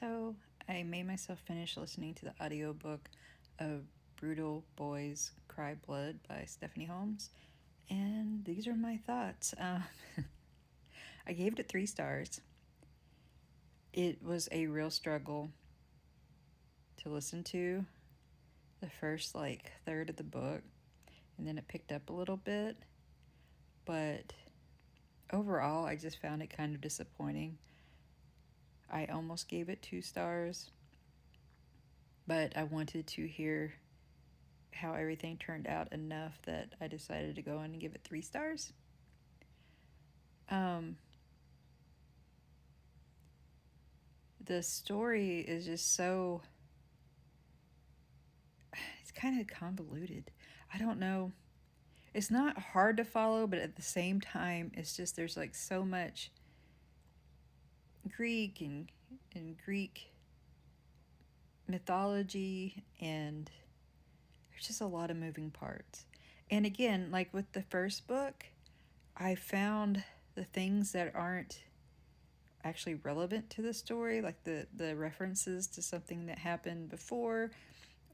So I made myself finish listening to the audiobook of Brutal Boys Cry Blood by Stefanie Holmes, and these are my thoughts. I gave it 3 stars. It was a real struggle to listen to the first third of the book, and then it picked up a little bit, but overall I just found it kind of disappointing. I almost gave it 2 stars, but I wanted to hear how everything turned out enough that I decided to go in and give it 3 stars. The story is just so, it's kind of convoluted. I don't know. It's not hard to follow, but at the same time, it's just there's so much Greek and Greek mythology, and there's just a lot of moving parts. And again, like with the first book, I found the things that aren't actually relevant to the story, like the references to something that happened before,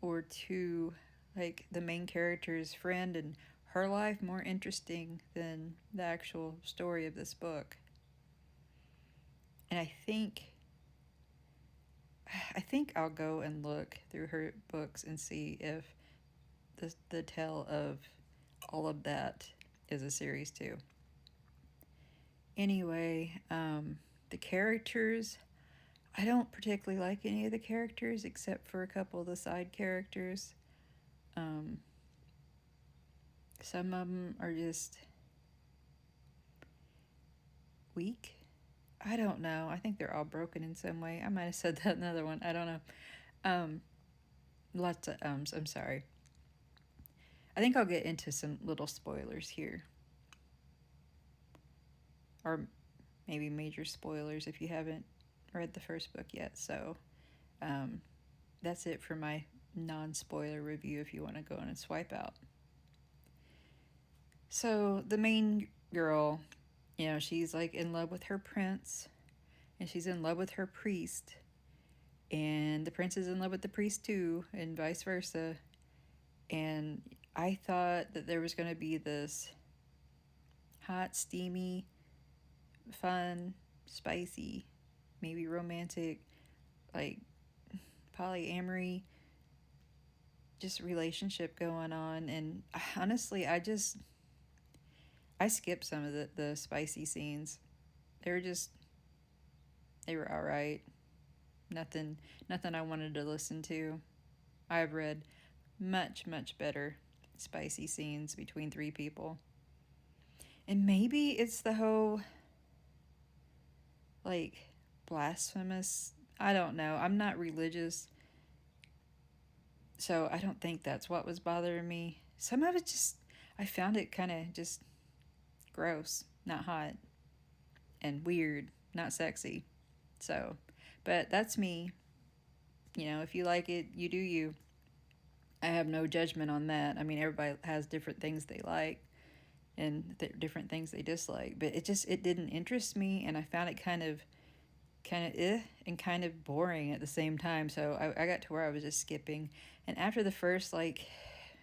or to the main character's friend and her life, more interesting than the actual story of this book. And I think I'll go and look through her books and see if the tale of all of that is a series too. Anyway, the characters, I don't particularly like any of the characters except for a couple of the side characters. Some of them are just weak. I don't know. I think they're all broken in some way. I might have said that in another one. I don't know. Lots of ums. I'm sorry. I think I'll get into some little spoilers here. Or maybe major spoilers if you haven't read the first book yet. So that's it for my non-spoiler review if you want to go in and swipe out. So the main girl, she's in love with her prince, and she's in love with her priest, and the prince is in love with the priest too, and vice versa. And I thought that there was going to be this hot, steamy, fun, spicy, maybe romantic, polyamory, just relationship going on. And honestly, I skipped some of the spicy scenes. They were all right. Nothing I wanted to listen to. I've read much, much better spicy scenes between 3 people. And maybe it's the whole, blasphemous, I don't know. I'm not religious, so I don't think that's what was bothering me. Some of it I found it kind of just gross, not hot, and weird, not sexy. So, but that's me. If you like it, you do you. I have no judgment on that. I mean, everybody has different things they like and different things they dislike, but it didn't interest me, and I found it kind of and kind of boring at the same time. So I got to where I was just skipping, and after the first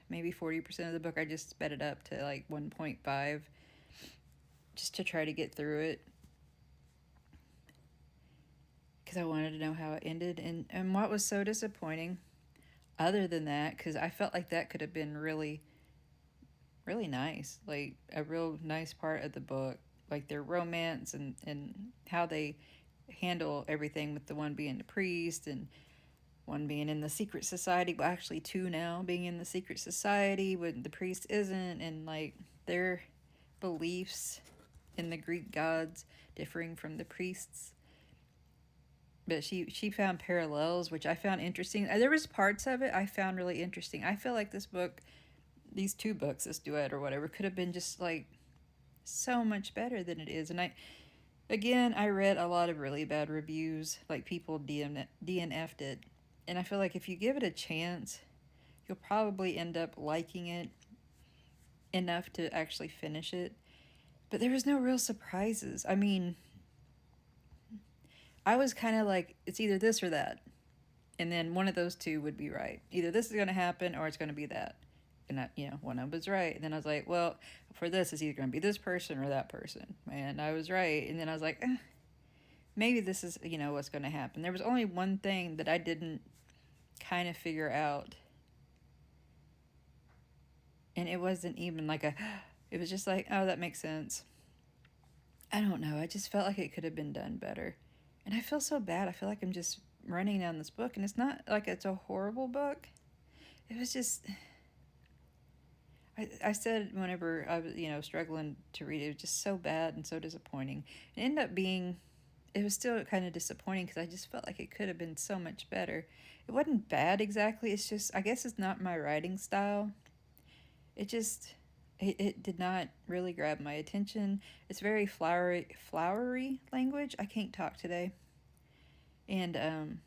maybe 40% of the book, I just sped it up to 1.5 just to try to get through it, because I wanted to know how it ended. And what was so disappointing, other than that, because I felt like that could have been really, really nice, a real nice part of the book, their romance and how they handle everything, with the one being the priest and one being in the secret society, well, actually 2 now being in the secret society when the priest isn't, and their beliefs in the Greek gods differing from the priests. But she found parallels, which I found interesting. There was parts of it I found really interesting. I feel like these 2 books, this duet or whatever, could have been just so much better than it is. And I read a lot of really bad reviews, people DNF'd it. And I feel like if you give it a chance, you'll probably end up liking it enough to actually finish it. But there was no real surprises. I mean, I was kind of like, it's either this or that. And then one of those two would be right. Either this is going to happen or it's going to be that. And one of them was right. And then I was like, well, for this, it's either going to be this person or that person. And I was right. And then I was like, maybe this is, what's going to happen. There was only one thing that I didn't kind of figure out. And it wasn't even like it was just like, oh, that makes sense. I don't know. I just felt like it could have been done better. And I feel so bad. I feel like I'm just running down this book. And it's not like it's a horrible book. It was just, I said whenever I was, struggling to read it, it was just so bad and so disappointing. It ended up being, it was still kind of disappointing because I just felt like it could have been so much better. It wasn't bad exactly. It's just, I guess it's not my writing style. It just, it did not really grab my attention. It's very flowery language. I can't talk today. And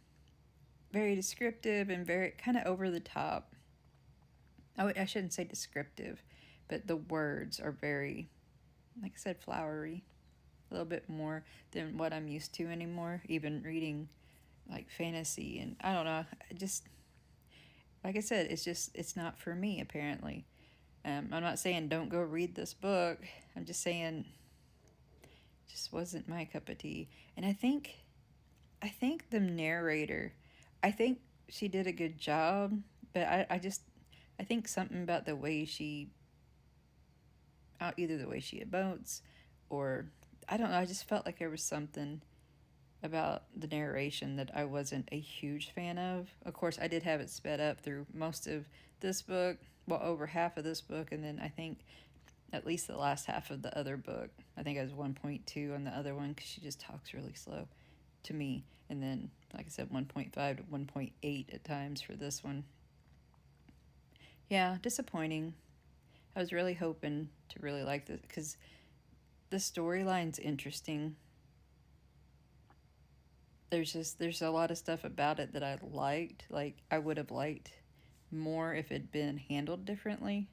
very descriptive and very kind of over the top. I shouldn't say descriptive, but the words are very, like I said, flowery. A little bit more than what I'm used to anymore. Even reading like fantasy and I don't know. Just like I said, it's not for me apparently. I'm not saying don't go read this book. I'm just saying it just wasn't my cup of tea. And I think the narrator, I think she did a good job, but I think something about the way she, either the way she emotes or I don't know, I just felt like there was something about the narration that I wasn't a huge fan of. Of course, I did have it sped up through most of this book, well, over half of this book, and then I think at least the last half of the other book. I think I was 1.2 on the other one because she just talks really slow to me. And then, like I said, 1.5 to 1.8 at times for this one. Yeah, disappointing. I was really hoping to really like this because the storyline's interesting. There's a lot of stuff about it that I liked. Like I would have liked more if it'd been handled differently.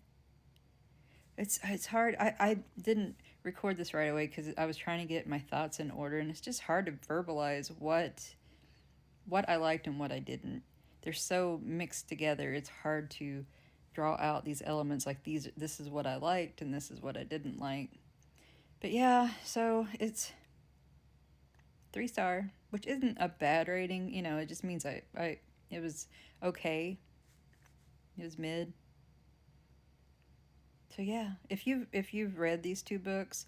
It's hard. I didn't record this right away because I was trying to get my thoughts in order, and it's just hard to verbalize what I liked and what I didn't. They're so mixed together. It's hard to draw out these elements like these. This is what I liked, and this is what I didn't like. But yeah, so it's 3 star, which isn't a bad rating. It just means it was okay. It was mid. So yeah, if you've read these two books,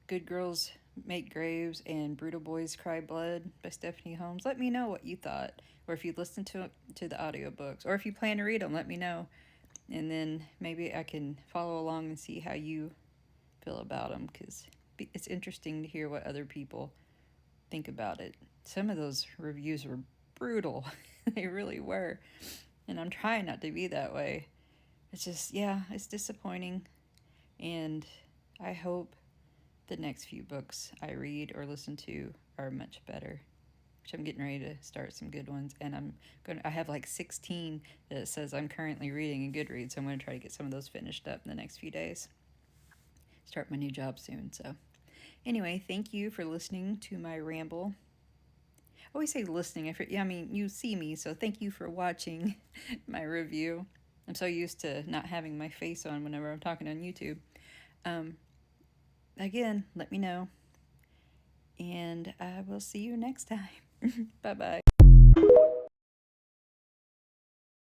Good Girls Make Graves and Brutal Boys Cry Blood by Stefanie Holmes, let me know what you thought, or if you listened to the audiobooks, or if you plan to read them, let me know, and then maybe I can follow along and see how you feel about them because it's interesting to hear what other people think about it. Some of those reviews were brutal. They really were, and I'm trying not to be that way. It's just, yeah, it's disappointing. And I hope the next few books I read or listen to are much better. Which I'm getting ready to start some good ones. And I have like 16 that it says I'm currently reading in Goodreads. So I'm going to try to get some of those finished up in the next few days. Start my new job soon. So anyway, thank you for listening to my ramble. I always say listening. I mean, you see me, so thank you for watching my review. I'm so used to not having my face on whenever I'm talking on YouTube. Again, let me know. And I will see you next time. Bye-bye.